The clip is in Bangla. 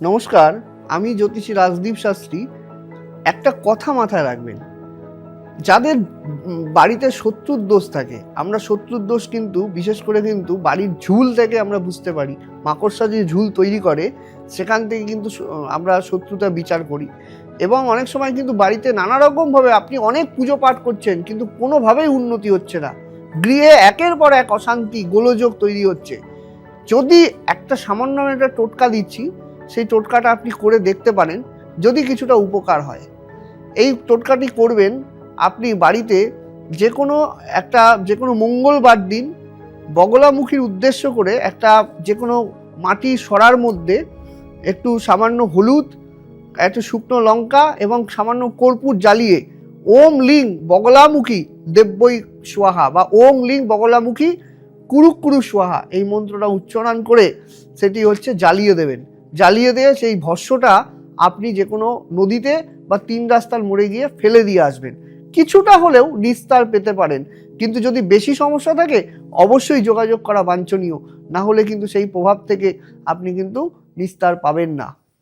নমস্কার, আমি জ্যোতিষী রাজদীপ শাস্ত্রী। একটা কথা মাথায় রাখবেন, যাদের বাড়িতে শত্রুর দোষ থাকে, আমরা শত্রুর দোষ কিন্তু বিশেষ করে কিন্তু বাড়ির ঝুল থেকে আমরা বুঝতে পারি। মাকড়সা যে ঝুল তৈরি করে সেখান থেকে কিন্তু আমরা শত্রুতা বিচার করি। এবং অনেক সময় কিন্তু বাড়িতে নানা রকমভাবে আপনি অনেক পুজো পাঠ করছেন কিন্তু কোনোভাবেই উন্নতি হচ্ছে না, গৃহে একের পর এক অশান্তি গোলযোগ তৈরি হচ্ছে। যদি একটা সামান্য একটা টোটকা দিচ্ছি, সেই টোটকাটা আপনি করে দেখতে পারেন, যদি কিছুটা উপকার হয়। এই টোটকাটি করবেন আপনি বাড়িতে যে কোনো মঙ্গলবার দিন বগলামুখীর উদ্দেশ্য করে একটা যে কোনো মাটির সরার মধ্যে একটু সামান্য হলুদ, একটু শুকনো লঙ্কা এবং সামান্য কর্পূর জ্বালিয়ে ওম লিং বগলামুখী দেব্যই স্বাহা বা ওম লিং বগলামুখী কুরু কুরু স্বাহা এই মন্ত্রটা উচ্চারণ করে সেটি জ্বালিয়ে দেবেন। জ্বালিয়ে দিয়ে সেই ভস্মটা আপনি যে কোনো নদীতে বা 3 রাস্তার মোড়ে গিয়ে ফেলে দিয়ে আসবেন। কিছুটা হলেও নিস্তার পেতে পারেন, কিন্তু যদি বেশি সমস্যা থাকে অবশ্যই যোগাযোগ করা বাঞ্ছনীয়, না হলে কিন্তু সেই প্রভাব থেকে আপনি কিন্তু নিস্তার পাবেন না।